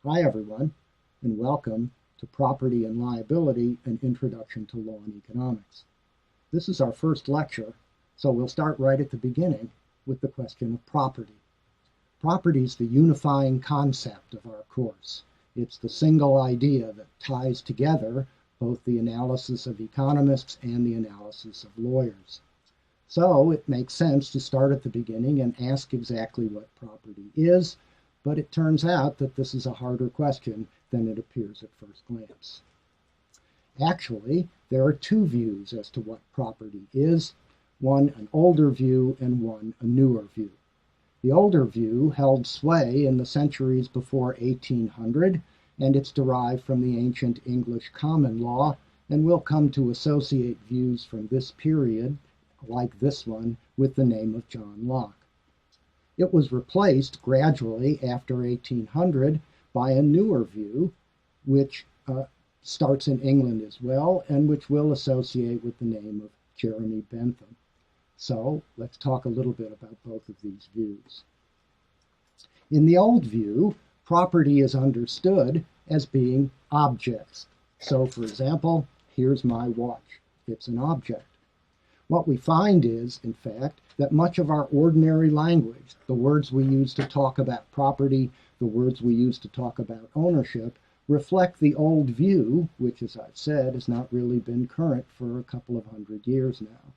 Hi, everyone, and welcome to Property and Liability, an Introduction to Law and Economics. This is our first lecture, so we'll start right at the beginning with the question of property. Property is the unifying concept of our course. It's the single idea that ties together both the analysis of economists and the analysis of lawyers. So it makes sense to start at the beginning and ask exactly what property is, but it turns out that this is a harder question than it appears at first glance. Actually, there are two views as to what property is, one an older view and one a newer view. The older view held sway in the centuries before 1800, and it's derived from the ancient English common law, and we'll come to associate views from this period, like this one, with the name of John Locke. It was replaced gradually after 1800 by a newer view, which starts in England as well, and which we'll associate with the name of Jeremy Bentham. So let's talk a little bit about both of these views. In the old view, property is understood as being objects. So, for example, here's my watch. It's an object. What we find is, in fact, that much of our ordinary language, the words we use to talk about property, the words we use to talk about ownership, reflect the old view, which, as I've said, has not really been current for a couple of hundred years now.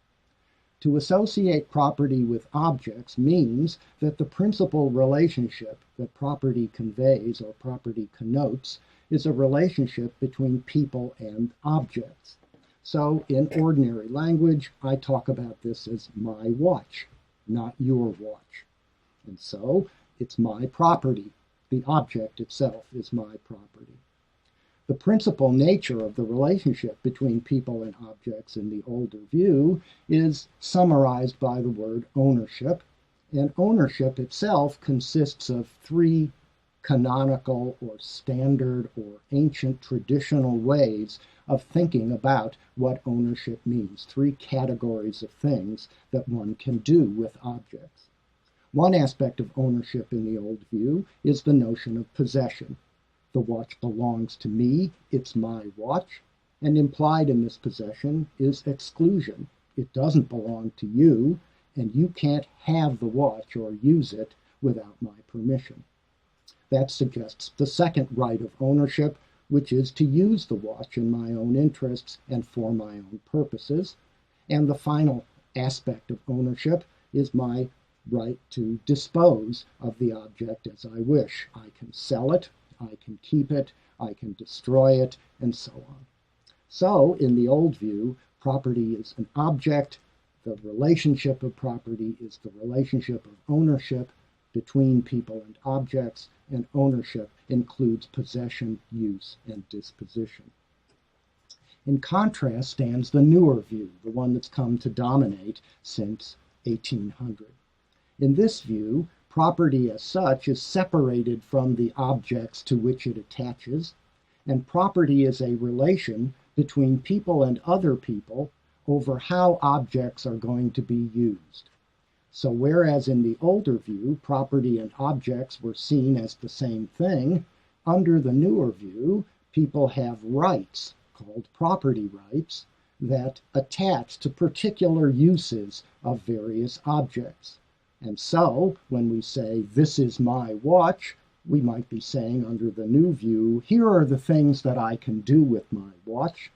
To associate property with objects means that the principal relationship that property conveys or property connotes is a relationship between people and objects. So in ordinary language, I talk about this as my watch, not your watch. And so it's my property. The object itself is my property. The principal nature of the relationship between people and objects in the older view is summarized by the word ownership. And ownership itself consists of three canonical or standard or ancient traditional ways of thinking about what ownership means, three categories of things that one can do with objects. One aspect of ownership in the old view is the notion of possession. The watch belongs to me, it's my watch, and implied in this possession is exclusion. It doesn't belong to you, and you can't have the watch or use it without my permission. That suggests the second right of ownership, which is to use the watch in my own interests and for my own purposes. And the final aspect of ownership is my right to dispose of the object as I wish. I can sell it, I can keep it, I can destroy it, and so on. So, in the old view, property is an object. The relationship of property is the relationship of ownership between people and objects, and ownership includes possession, use, and disposition. In contrast stands the newer view, the one that's come to dominate since 1800. In this view, property as such is separated from the objects to which it attaches, and property is a relation between people and other people over how objects are going to be used. So whereas in the older view, property and objects were seen as the same thing, under the newer view, people have rights, called property rights, that attach to particular uses of various objects. And so, when we say, this is my watch, we might be saying under the new view, here are the things that I can do with my watch.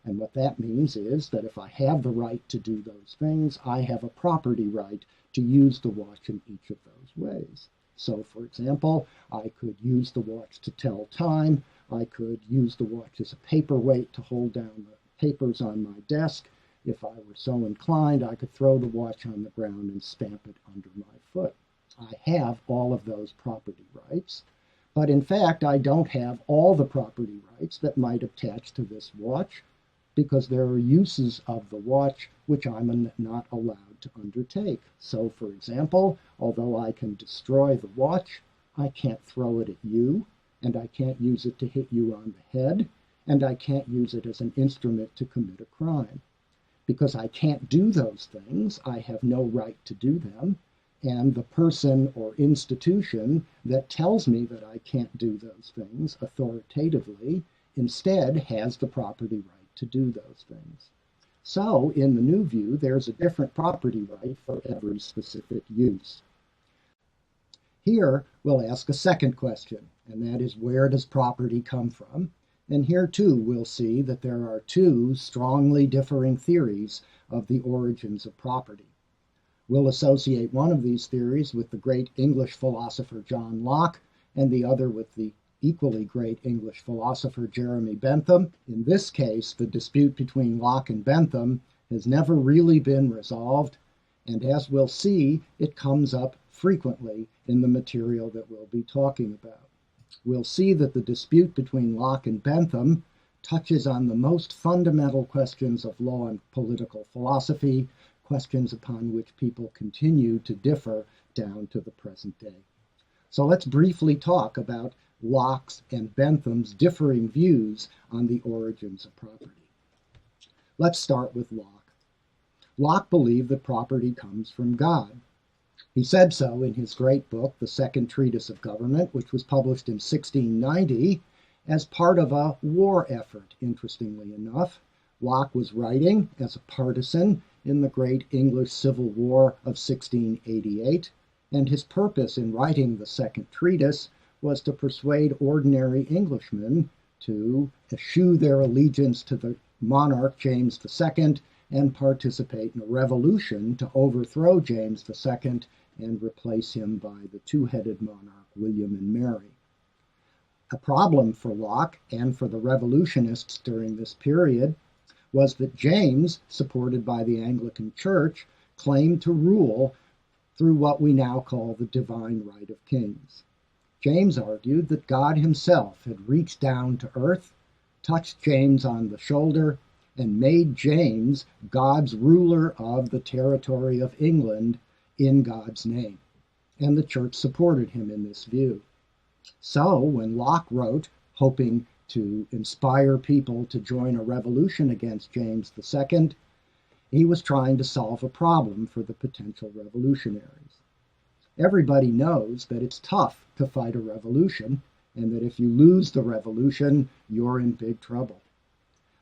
And what that means is that if I have the right to do those things, I have a property right to use the watch in each of those ways. So, for example, I could use the watch to tell time. I could use the watch as a paperweight to hold down the papers on my desk. If I were so inclined, I could throw the watch on the ground and stamp it under my foot. I have all of those property rights, but in fact, I don't have all the property rights that might attach to this watch, because there are uses of the watch which I'm not allowed to undertake. So, for example, although I can destroy the watch, I can't throw it at you, and I can't use it to hit you on the head, and I can't use it as an instrument to commit a crime. Because I can't do those things, I have no right to do them, and the person or institution that tells me that I can't do those things authoritatively instead has the property right to do those things. So, in the new view, there's a different property right for every specific use. Here, we'll ask a second question, and that is, where does property come from? And here, too, we'll see that there are two strongly differing theories of the origins of property. We'll associate one of these theories with the great English philosopher John Locke, and the other with the equally great English philosopher Jeremy Bentham. In this case, the dispute between Locke and Bentham has never really been resolved, and as we'll see, it comes up frequently in the material that we'll be talking about. We'll see that the dispute between Locke and Bentham touches on the most fundamental questions of law and political philosophy, questions upon which people continue to differ down to the present day. So let's briefly talk about Locke's and Bentham's differing views on the origins of property. Let's start with Locke. Locke believed that property comes from God. He said so in his great book, The Second Treatise of Government, which was published in 1690 as part of a war effort, interestingly enough. Locke was writing as a partisan in the great English Civil War of 1688, and his purpose in writing the Second Treatise was to persuade ordinary Englishmen to eschew their allegiance to the monarch James II and participate in a revolution to overthrow James II and replace him by the two-headed monarch William and Mary. A problem for Locke and for the revolutionists during this period was that James, supported by the Anglican Church, claimed to rule through what we now call the divine right of kings. James argued that God himself had reached down to earth, touched James on the shoulder, and made James God's ruler of the territory of England in God's name. And the church supported him in this view. So when Locke wrote, hoping to inspire people to join a revolution against James II, he was trying to solve a problem for the potential revolutionaries. Everybody knows that it's tough to fight a revolution, and that if you lose the revolution, you're in big trouble.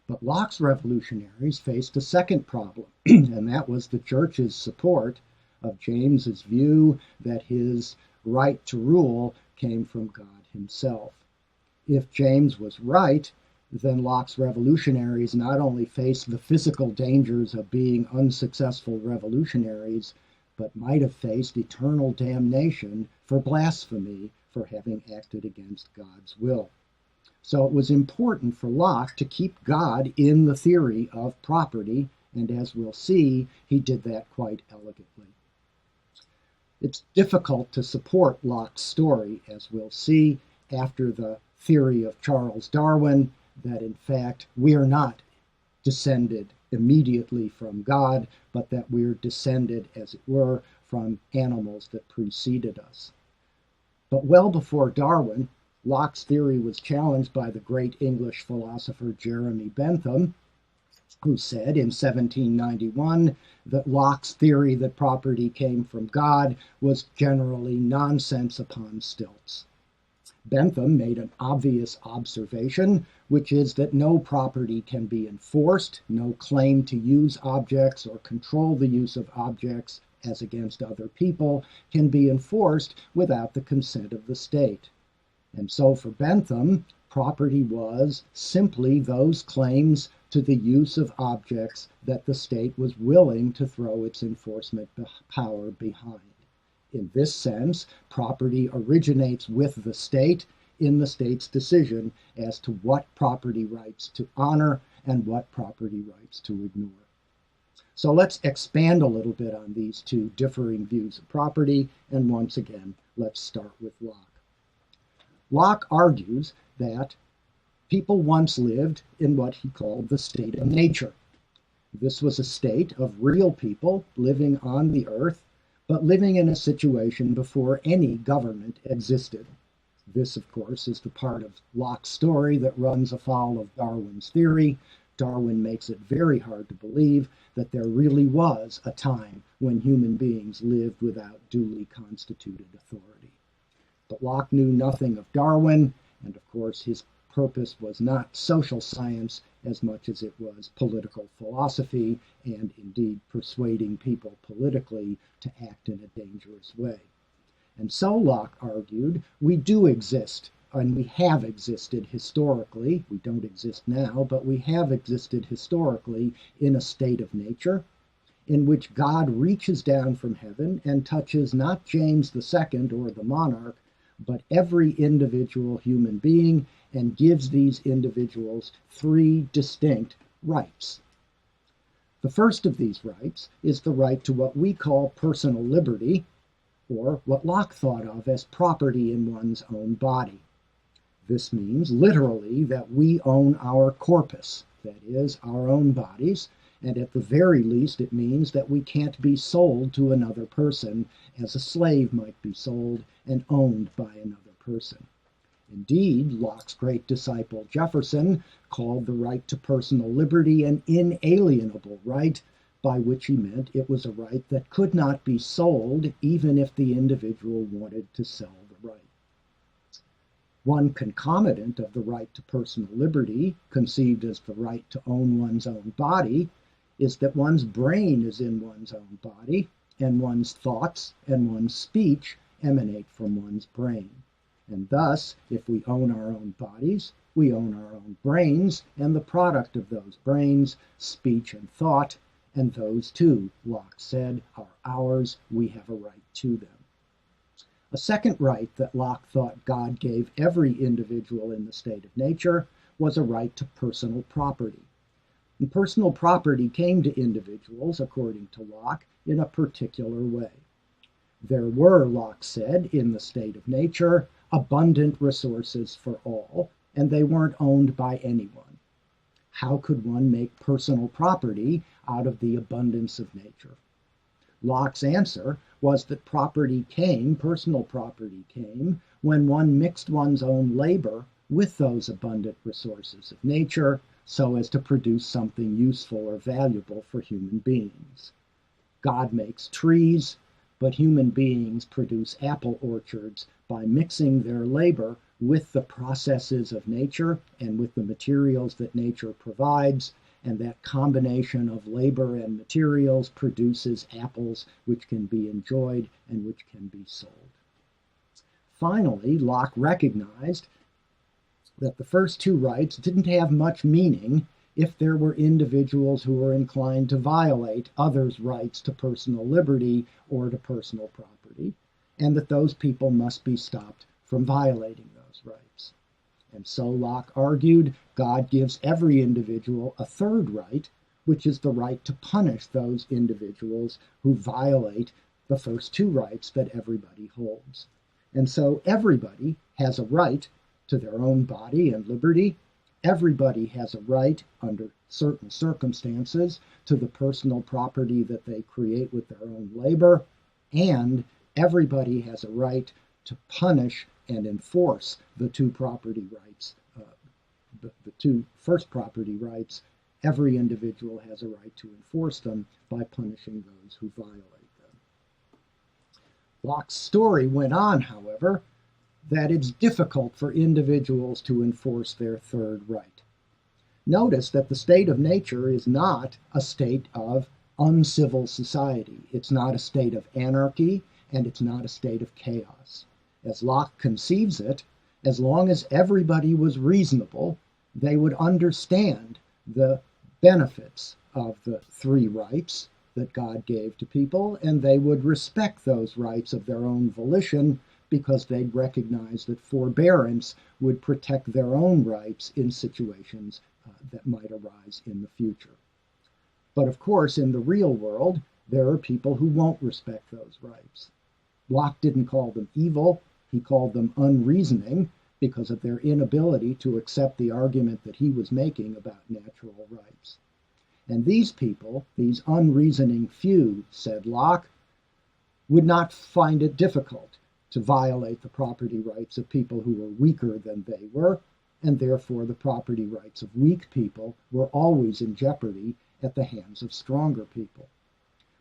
But Locke's revolutionaries faced a second problem, and that was the church's support of James's view that his right to rule came from God himself. If James was right, then Locke's revolutionaries not only faced the physical dangers of being unsuccessful revolutionaries, but might have faced eternal damnation for blasphemy for having acted against God's will. So it was important for Locke to keep God in the theory of property, and as we'll see, he did that quite elegantly. It's difficult to support Locke's story, as we'll see after the theory of Charles Darwin, that in fact we're not descended immediately from God, but that we're descended, as it were, from animals that preceded us. But well before Darwin, Locke's theory was challenged by the great English philosopher Jeremy Bentham, who said in 1791 that Locke's theory that property came from God was generally nonsense upon stilts. Bentham made an obvious observation, which is that no property can be enforced, no claim to use objects or control the use of objects as against other people can be enforced without the consent of the state. And so for Bentham, property was simply those claims to the use of objects that the state was willing to throw its enforcement power behind. In this sense, property originates with the state in the state's decision as to what property rights to honor and what property rights to ignore. So let's expand a little bit on these two differing views of property, and once again, let's start with Locke. Locke argues that people once lived in what he called the state of nature. This was a state of real people living on the earth, but living in a situation before any government existed. This, of course, is the part of Locke's story that runs afoul of Darwin's theory. Darwin makes it very hard to believe that there really was a time when human beings lived without duly constituted authority. But Locke knew nothing of Darwin, and of course his purpose was not social science as much as it was political philosophy, and indeed persuading people politically to act in a dangerous way. And so Locke argued, we do exist, and we have existed historically. We don't exist now, but we have existed historically in a state of nature in which God reaches down from heaven and touches not James II or the monarch, but every individual human being, and gives these individuals three distinct rights. The first of these rights is the right to what we call personal liberty, or what Locke thought of as property in one's own body. This means literally that we own our corpus, that is, our own bodies, and at the very least it means that we can't be sold to another person as a slave might be sold and owned by another person. Indeed, Locke's great disciple Jefferson called the right to personal liberty an inalienable right, by which he meant it was a right that could not be sold even if the individual wanted to sell the right. One concomitant of the right to personal liberty, conceived as the right to own one's own body, is that one's brain is in one's own body, and one's thoughts and one's speech emanate from one's brain. And thus, if we own our own bodies, we own our own brains, and the product of those brains, speech and thought, and those too, Locke said, are ours. We have a right to them. A second right that Locke thought God gave every individual in the state of nature was a right to personal property. And personal property came to individuals, according to Locke, in a particular way. There were, Locke said, in the state of nature, abundant resources for all, and they weren't owned by anyone. How could one make personal property out of the abundance of nature? Locke's answer was that personal property came, when one mixed one's own labor with those abundant resources of nature so as to produce something useful or valuable for human beings. God makes trees, but human beings produce apple orchards by mixing their labor with the processes of nature and with the materials that nature provides, and that combination of labor and materials produces apples which can be enjoyed and which can be sold. Finally, Locke recognized that the first two rights didn't have much meaning if there were individuals who were inclined to violate others' rights to personal liberty or to personal property, and that those people must be stopped from violating those rights. And so Locke argued God gives every individual a third right, which is the right to punish those individuals who violate the first two rights that everybody holds. And so everybody has a right to their own body and liberty. Everybody has a right, under certain circumstances, to the personal property that they create with their own labor, and everybody has a right to punish and enforce the two property rights. The two first property rights, every individual has a right to enforce them by punishing those who violate them. Locke's story went on, however, that it's difficult for individuals to enforce their third right. Notice that the state of nature is not a state of uncivil society. It's not a state of anarchy, and it's not a state of chaos. As Locke conceives it, as long as everybody was reasonable, they would understand the benefits of the three rights that God gave to people, and they would respect those rights of their own volition because they'd recognize that forbearance would protect their own rights in situations that might arise in the future. But of course, in the real world, there are people who won't respect those rights. Locke didn't call them evil, he called them unreasoning because of their inability to accept the argument that he was making about natural rights. And these people, these unreasoning few, said Locke, would not find it difficult to violate the property rights of people who were weaker than they were, and therefore the property rights of weak people were always in jeopardy at the hands of stronger people.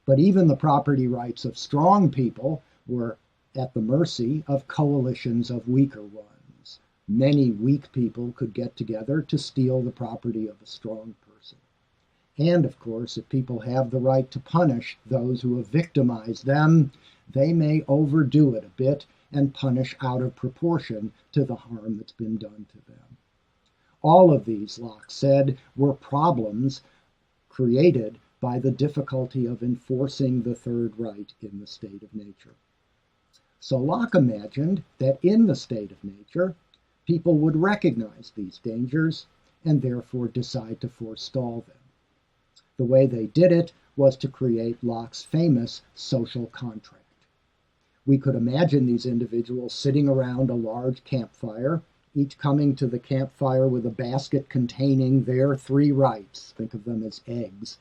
But even the property rights of strong people were at the mercy of coalitions of weaker ones. Many weak people could get together to steal the property of a strong person. And of course, if people have the right to punish those who have victimized them, they may overdo it a bit and punish out of proportion to the harm that's been done to them. All of these, Locke said, were problems created by the difficulty of enforcing the third right in the state of nature. So Locke imagined that in the state of nature, people would recognize these dangers and therefore decide to forestall them. The way they did it was to create Locke's famous social contract. We could imagine these individuals sitting around a large campfire, each coming to the campfire with a basket containing their three rights, think of them as eggs,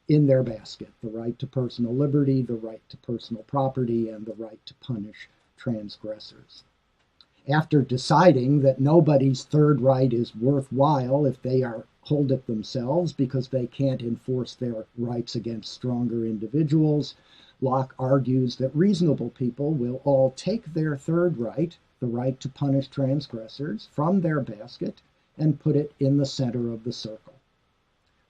in their basket: the right to personal liberty, the right to personal property, and the right to punish transgressors. After deciding that nobody's third right is worthwhile if they hold it themselves because they can't enforce their rights against stronger individuals, Locke argues that reasonable people will all take their third right, the right to punish transgressors, from their basket and put it in the center of the circle.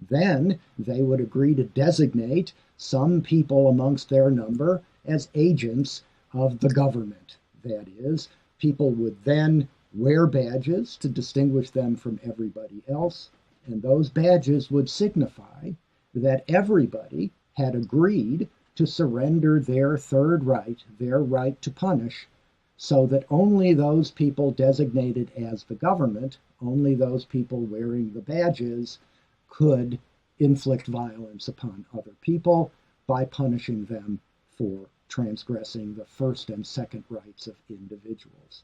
Then they would agree to designate some people amongst their number as agents of the government. That is, people would then wear badges to distinguish them from everybody else, and those badges would signify that everybody had agreed to surrender their third right, their right to punish, so that only those people designated as the government, only those people wearing the badges, could inflict violence upon other people by punishing them for transgressing the first and second rights of individuals.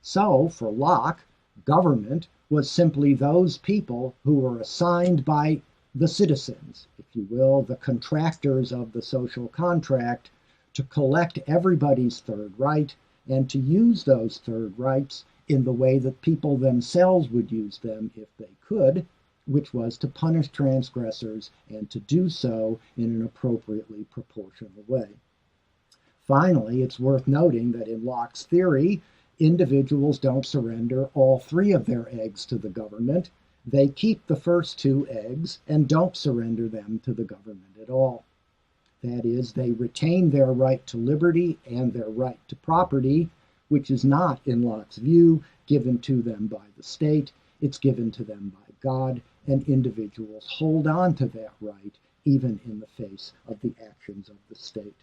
So, for Locke, government was simply those people who were assigned by the citizens, if you will, the contractors of the social contract, to collect everybody's third right and to use those third rights in the way that people themselves would use them if they could, which was to punish transgressors and to do so in an appropriately proportional way. Finally, it's worth noting that in Locke's theory, individuals don't surrender all three of their eggs to the government. They keep the first two eggs and don't surrender them to the government at all. That is, they retain their right to liberty and their right to property, which is not, in Locke's view, given to them by the state. It's given to them by God, and individuals hold on to that right even in the face of the actions of the state.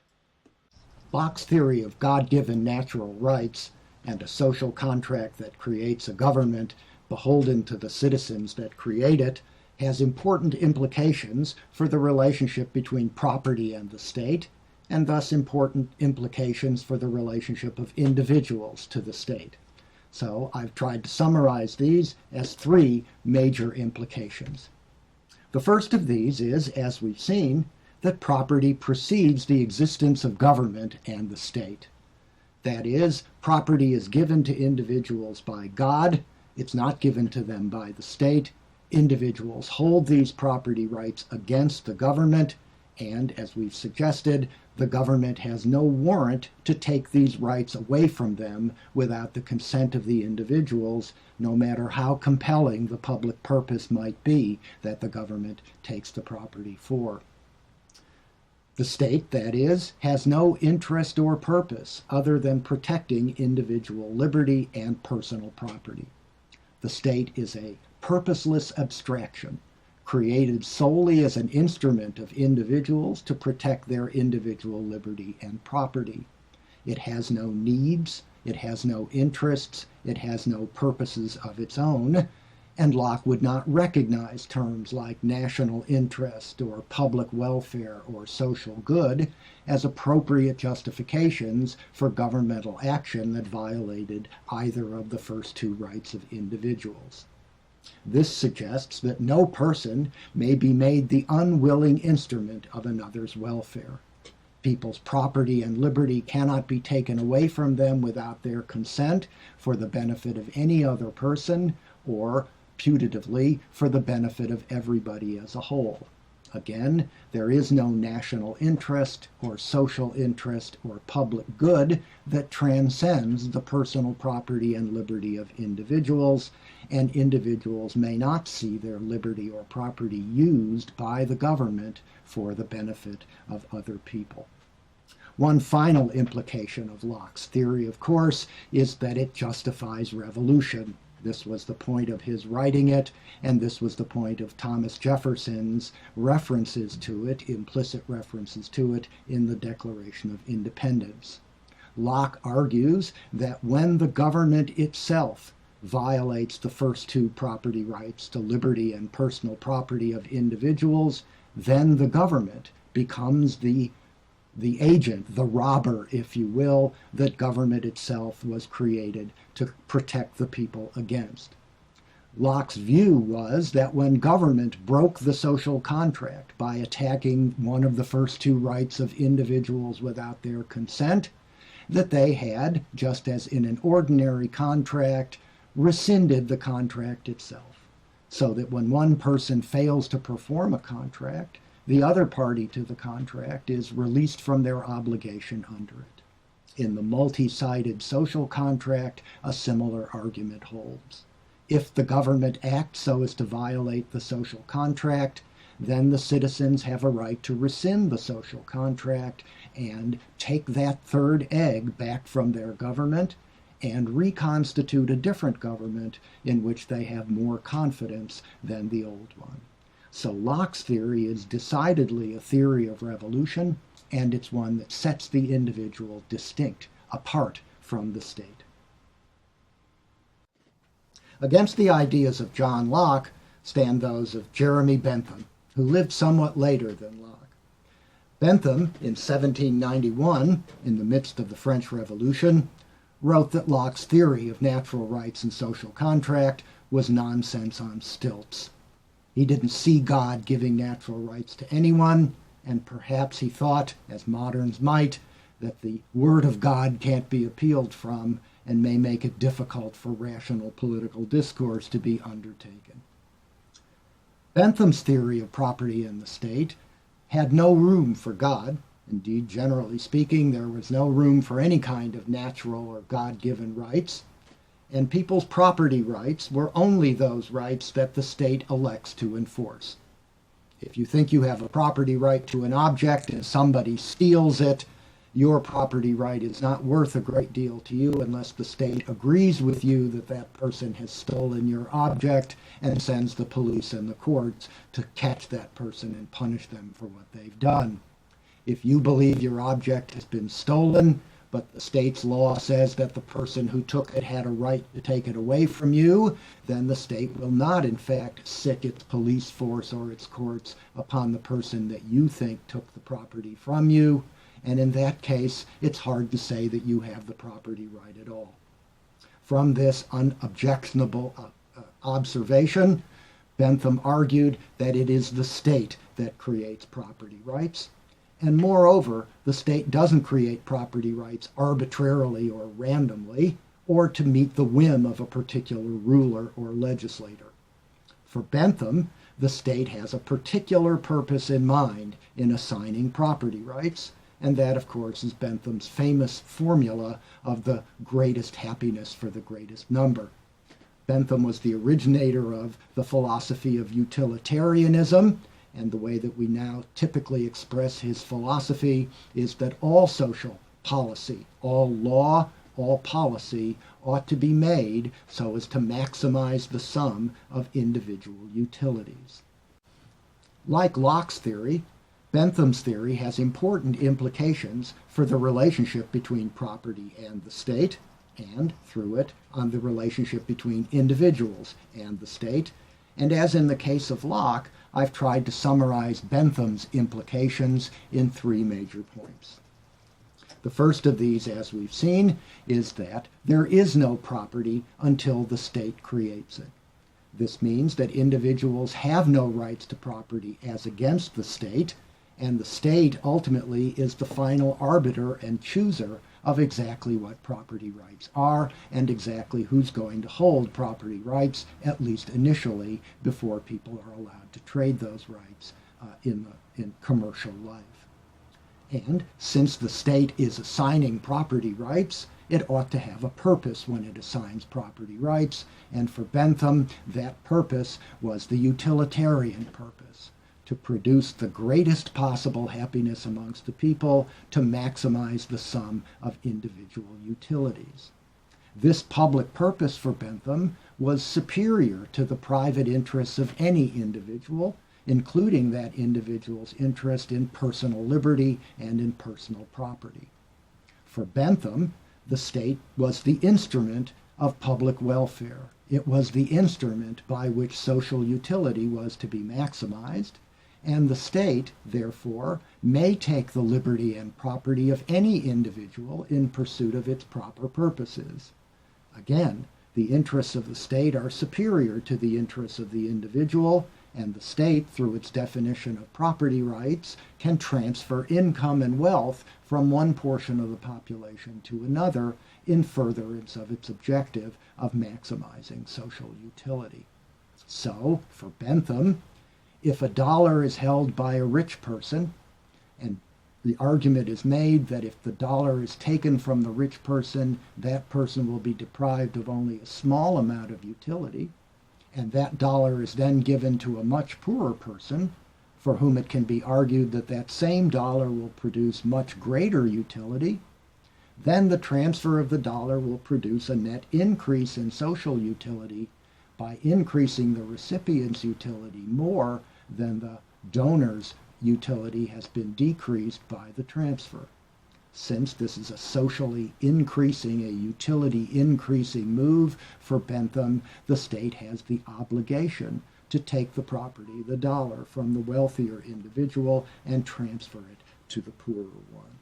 Locke's theory of God-given natural rights and a social contract that creates a government beholden to the citizens that create it has important implications for the relationship between property and the state, and thus important implications for the relationship of individuals to the state. So I've tried to summarize these as three major implications. The first of these is, as we've seen, that property precedes the existence of government and the state. That is, property is given to individuals by God. It's not given to them by the state. Individuals hold these property rights against the government, and, as we've suggested, the government has no warrant to take these rights away from them without the consent of the individuals, no matter how compelling the public purpose might be that the government takes the property for. The state, that is, has no interest or purpose other than protecting individual liberty and personal property. The state is a purposeless abstraction, created solely as an instrument of individuals to protect their individual liberty and property. It has no needs, it has no interests, it has no purposes of its own, and Locke would not recognize terms like national interest or public welfare or social good as appropriate justifications for governmental action that violated either of the first two rights of individuals. This suggests that no person may be made the unwilling instrument of another's welfare. People's property and liberty cannot be taken away from them without their consent for the benefit of any other person, or putatively for the benefit of everybody as a whole. Again, there is no national interest or social interest or public good that transcends the personal property and liberty of individuals, and individuals may not see their liberty or property used by the government for the benefit of other people. One final implication of Locke's theory, of course, is that it justifies revolution. This was the point of his writing it, and this was the point of Thomas Jefferson's references to it, implicit references to it, in the Declaration of Independence. Locke argues that when the government itself violates the first two property rights, the liberty and personal property of individuals, then the government becomes the agent, the robber, if you will, that government itself was created to protect the people against. Locke's view was that when government broke the social contract by attacking one of the first two rights of individuals without their consent, that they had, just as in an ordinary contract, rescinded the contract itself, so that when one person fails to perform a contract, the other party to the contract is released from their obligation under it. In the multi-sided social contract, a similar argument holds. If the government acts so as to violate the social contract, then the citizens have a right to rescind the social contract and take that third egg back from their government and reconstitute a different government in which they have more confidence than the old one. So Locke's theory is decidedly a theory of revolution, and it's one that sets the individual distinct, apart from the state. Against the ideas of John Locke stand those of Jeremy Bentham, who lived somewhat later than Locke. Bentham, in 1791, in the midst of the French Revolution, wrote that Locke's theory of natural rights and social contract was nonsense on stilts. He didn't see God giving natural rights to anyone, and perhaps he thought, as moderns might, that the word of God can't be appealed from and may make it difficult for rational political discourse to be undertaken. Bentham's theory of property in the state had no room for God. Indeed, generally speaking, there was no room for any kind of natural or God-given rights, and people's property rights were only those rights that the state elects to enforce. If you think you have a property right to an object and somebody steals it, your property right is not worth a great deal to you unless the state agrees with you that that person has stolen your object and sends the police and the courts to catch that person and punish them for what they've done. If you believe your object has been stolen, but the state's law says that the person who took it had a right to take it away from you, then the state will not, in fact, sic its police force or its courts upon the person that you think took the property from you. And in that case, it's hard to say that you have the property right at all. From this unobjectionable observation, Bentham argued that it is the state that creates property rights. And moreover, the state doesn't create property rights arbitrarily or randomly, or to meet the whim of a particular ruler or legislator. For Bentham, the state has a particular purpose in mind in assigning property rights, and that, of course, is Bentham's famous formula of the greatest happiness for the greatest number. Bentham was the originator of the philosophy of utilitarianism, and the way that we now typically express his philosophy is that all social policy, all law, all policy ought to be made so as to maximize the sum of individual utilities. Like Locke's theory, Bentham's theory has important implications for the relationship between property and the state, and, through it, on the relationship between individuals and the state. And as in the case of Locke, I've tried to summarize Bentham's implications in three major points. The first of these, as we've seen, is that there is no property until the state creates it. This means that individuals have no rights to property as against the state, And the state ultimately is the final arbiter and chooser of exactly what property rights are and exactly who's going to hold property rights, at least initially, before people are allowed to trade those rights in commercial life. And since the state is assigning property rights, it ought to have a purpose when it assigns property rights, and for Bentham, that purpose was the utilitarian purpose, to produce the greatest possible happiness amongst the people, to maximize the sum of individual utilities. This public purpose for Bentham was superior to the private interests of any individual, including that individual's interest in personal liberty and in personal property. For Bentham, the state was the instrument of public welfare. It was the instrument by which social utility was to be maximized, and the state, therefore, may take the liberty and property of any individual in pursuit of its proper purposes. Again, the interests of the state are superior to the interests of the individual, and the state, through its definition of property rights, can transfer income and wealth from one portion of the population to another in furtherance of its objective of maximizing social utility. So, for Bentham, if a dollar is held by a rich person, and the argument is made that if the dollar is taken from the rich person, that person will be deprived of only a small amount of utility, and that dollar is then given to a much poorer person, for whom it can be argued that that same dollar will produce much greater utility, then the transfer of the dollar will produce a net increase in social utility by increasing the recipient's utility more than the donor's utility has been decreased by the transfer. Since this is a socially increasing, a utility increasing move for Bentham, the state has the obligation to take the property, the dollar, from the wealthier individual and transfer it to the poorer one.